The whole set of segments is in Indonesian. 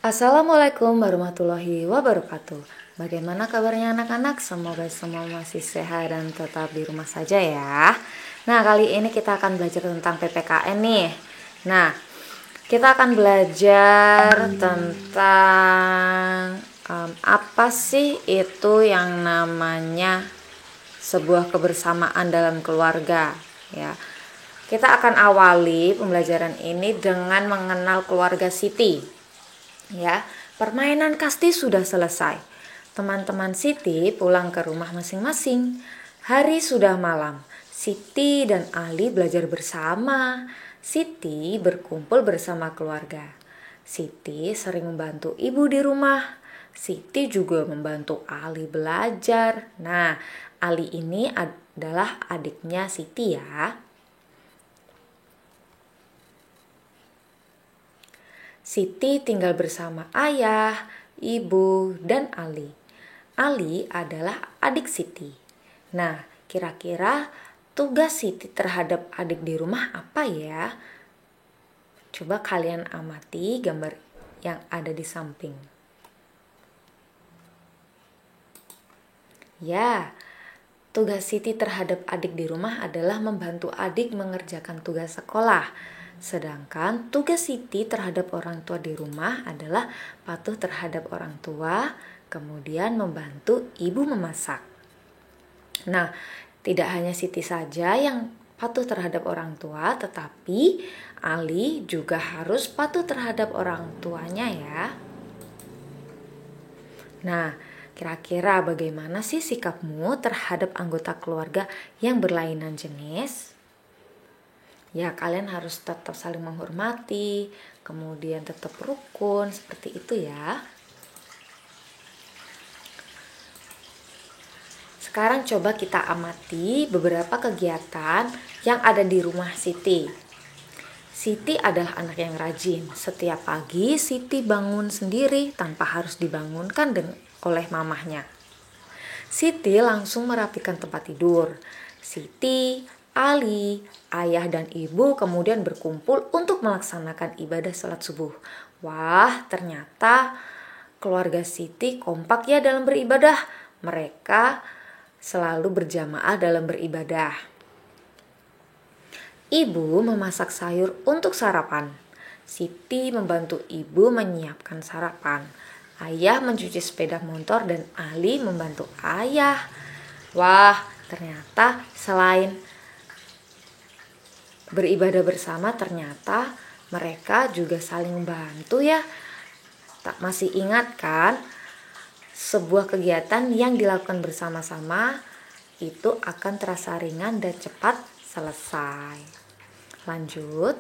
Assalamualaikum warahmatullahi wabarakatuh. Bagaimana kabarnya anak-anak? Semoga semua masih sehat dan tetap di rumah saja ya. Nah, kali ini kita akan belajar tentang PPKN nih. Nah, kita akan belajar tentang apa sih itu yang namanya sebuah kebersamaan dalam keluarga ya. Kita akan awali pembelajaran ini dengan mengenal keluarga Siti. Ya, permainan kasti sudah selesai. Teman-teman Siti pulang ke rumah masing-masing. Hari sudah malam. Siti dan Ali belajar bersama. Siti berkumpul bersama keluarga. Siti sering membantu ibu di rumah. Siti juga membantu Ali belajar. Nah, Ali ini adalah adiknya Siti ya. Siti tinggal bersama ayah, ibu, dan Ali. Ali adalah adik Siti. Nah, kira-kira tugas Siti terhadap adik di rumah apa ya? Coba kalian amati gambar yang ada di samping. Ya, tugas Siti terhadap adik di rumah adalah membantu adik mengerjakan tugas sekolah. Sedangkan tugas Siti terhadap orang tua di rumah adalah patuh terhadap orang tua, kemudian membantu ibu memasak. Nah, tidak hanya Siti saja yang patuh terhadap orang tua, tetapi Ali juga harus patuh terhadap orang tuanya ya. Nah, kira-kira bagaimana sih sikapmu terhadap anggota keluarga yang berlainan jenis? Ya, kalian harus tetap saling menghormati, kemudian tetap rukun, seperti itu ya. Sekarang coba kita amati beberapa kegiatan yang ada di rumah Siti. Siti adalah anak yang rajin. Setiap pagi Siti bangun sendiri tanpa harus dibangunkan oleh mamahnya. Siti langsung merapikan tempat tidur. Siti, Ali, ayah dan ibu kemudian berkumpul untuk melaksanakan ibadah sholat subuh. Wah, ternyata keluarga Siti kompak ya dalam beribadah. Mereka selalu berjamaah dalam beribadah. Ibu memasak sayur untuk sarapan. Siti membantu ibu menyiapkan sarapan. Ayah mencuci sepeda motor dan Ali membantu ayah. Wah, ternyata selain beribadah bersama, ternyata mereka juga saling membantu ya. Tak masih ingat kan? Sebuah kegiatan yang dilakukan bersama-sama itu akan terasa ringan dan cepat selesai. Lanjut.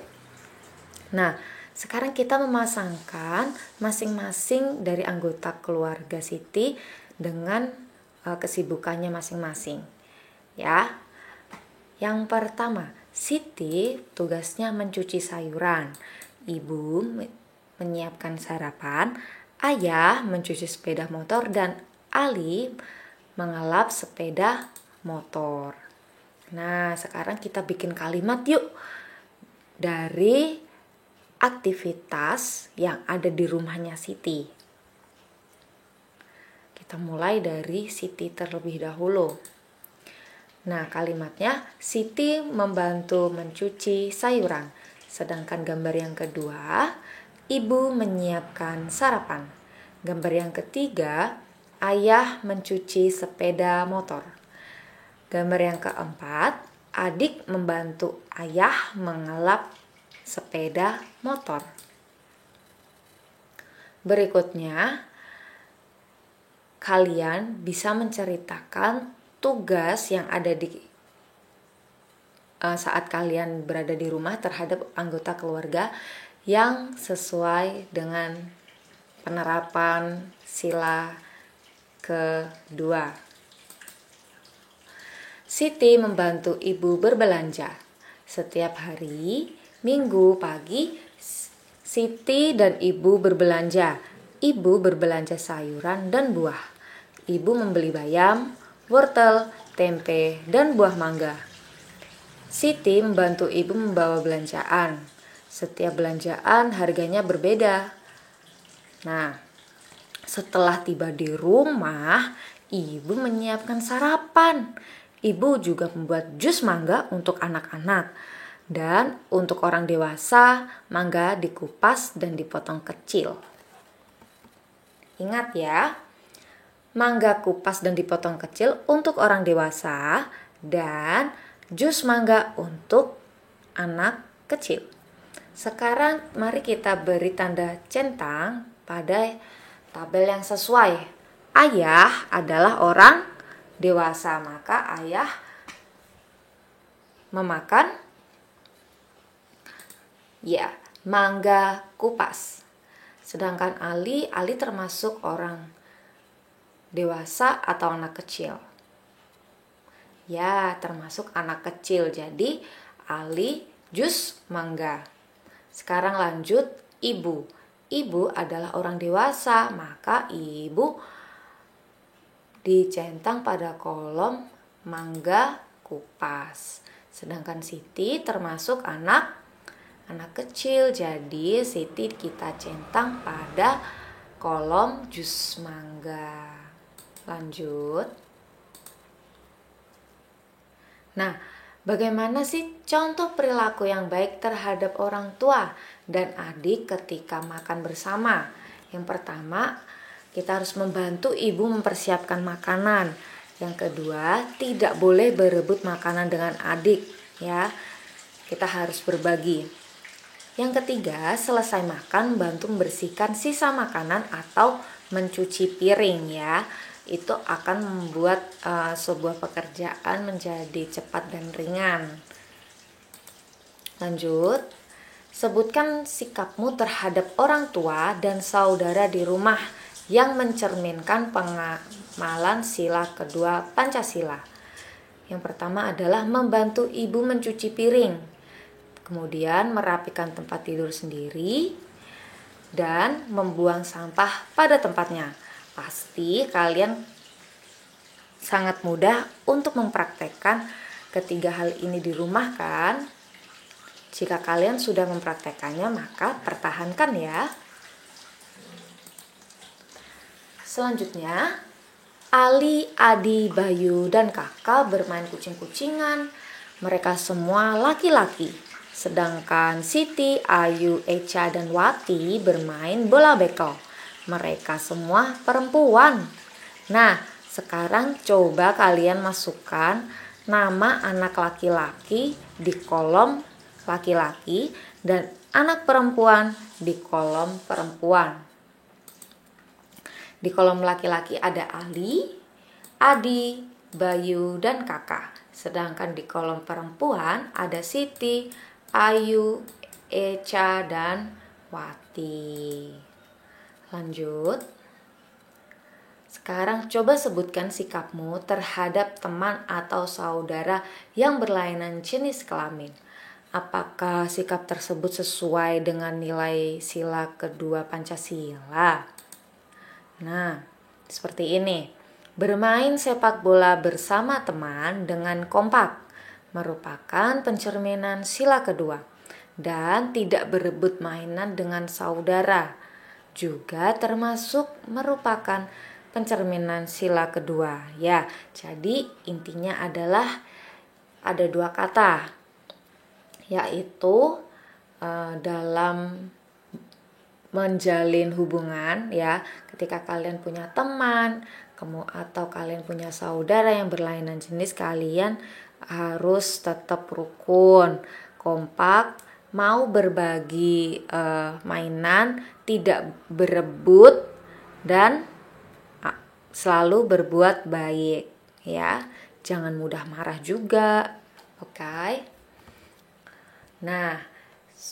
Nah, sekarang kita memasangkan masing-masing dari anggota keluarga Siti dengan kesibukannya masing-masing. Ya. Yang pertama, Siti tugasnya mencuci sayuran. Ibu menyiapkan sarapan, ayah mencuci sepeda motor, dan Ali mengelap sepeda motor. Nah, sekarang kita bikin kalimat yuk dari aktivitas yang ada di rumahnya Siti. Kita mulai dari Siti terlebih dahulu. Nah, kalimatnya Siti membantu mencuci sayuran. Sedangkan gambar yang kedua, ibu menyiapkan sarapan. Gambar yang ketiga, ayah mencuci sepeda motor. Gambar yang keempat, adik membantu ayah mengelap sepeda motor. Berikutnya, kalian bisa menceritakan tugas yang ada di saat kalian berada di rumah terhadap anggota keluarga yang sesuai dengan penerapan sila kedua. Siti membantu ibu berbelanja. Setiap hari, Minggu pagi, Siti dan ibu berbelanja. Ibu berbelanja sayuran dan buah. Ibu membeli bayam, wortel, tempe, dan buah mangga. Siti membantu ibu membawa belanjaan. Setiap belanjaan harganya berbeda. Nah, setelah tiba di rumah, ibu menyiapkan sarapan. Ibu juga membuat jus mangga untuk anak-anak. Dan untuk orang dewasa, mangga dikupas dan dipotong kecil. Ingat ya, mangga kupas dan dipotong kecil untuk orang dewasa dan jus mangga untuk anak kecil. Sekarang mari kita beri tanda centang pada tabel yang sesuai. Ayah adalah orang dewasa, maka ayah memakan mangga kupas. Sedangkan Ali termasuk orang dewasa atau anak kecil? Ya, termasuk anak kecil. Jadi Ali jus mangga. Sekarang lanjut ibu. Ibu adalah orang dewasa, maka ibu dicentang pada kolom mangga kupas. Sedangkan Siti termasuk anak kecil, jadi Siti kita centang pada kolom jus mangga. Lanjut. Nah, bagaimana sih contoh perilaku yang baik terhadap orang tua dan adik ketika makan bersama? Yang pertama, kita harus membantu ibu mempersiapkan makanan. Yang kedua, tidak boleh berebut makanan dengan adik, ya. Kita harus berbagi. Yang ketiga, selesai makan bantu membersihkan sisa makanan atau mencuci piring, ya. Itu akan membuat sebuah pekerjaan menjadi cepat dan ringan. Lanjut, sebutkan sikapmu terhadap orang tua dan saudara di rumah yang mencerminkan pengamalan sila kedua Pancasila. Yang pertama adalah membantu ibu mencuci piring, kemudian merapikan tempat tidur sendiri, dan membuang sampah pada tempatnya. Pasti kalian sangat mudah untuk mempraktekkan ketiga hal ini di rumah kan? Jika kalian sudah mempraktekannya, maka pertahankan ya. Selanjutnya, Ali, Adi, Bayu, dan Kakak bermain kucing-kucingan. Mereka semua laki-laki. Sedangkan Siti, Ayu, Echa, dan Wati bermain bola bekel. Mereka semua perempuan. Nah, sekarang coba kalian masukkan nama anak laki-laki di kolom laki-laki dan anak perempuan di kolom perempuan. Di kolom laki-laki ada Ali, Adi, Bayu, dan Kakak. Sedangkan di kolom perempuan ada Siti, Ayu, Echa, dan Wati. Lanjut. Sekarang coba sebutkan sikapmu terhadap teman atau saudara yang berlainan jenis kelamin. Apakah sikap tersebut sesuai dengan nilai sila kedua Pancasila? Nah, seperti ini. Bermain sepak bola bersama teman dengan kompak merupakan pencerminan sila kedua. Dan tidak berebut mainan dengan saudara juga termasuk merupakan pencerminan sila kedua. Ya, jadi intinya adalah ada dua kata, yaitu dalam menjalin hubungan, ya, ketika kalian punya teman atau kalian punya saudara yang berlainan jenis, kalian harus tetap rukun, kompak, mau berbagi mainan, tidak berebut, dan selalu berbuat baik, ya. Jangan mudah marah juga, oke? Nah,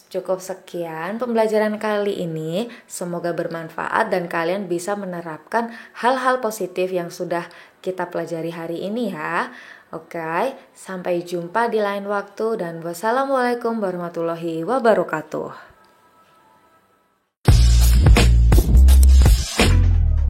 cukup sekian pembelajaran kali ini. Semoga bermanfaat dan kalian bisa menerapkan hal-hal positif yang sudah kita pelajari hari ini ya. Oke, sampai jumpa di lain waktu dan wassalamualaikum warahmatullahi wabarakatuh.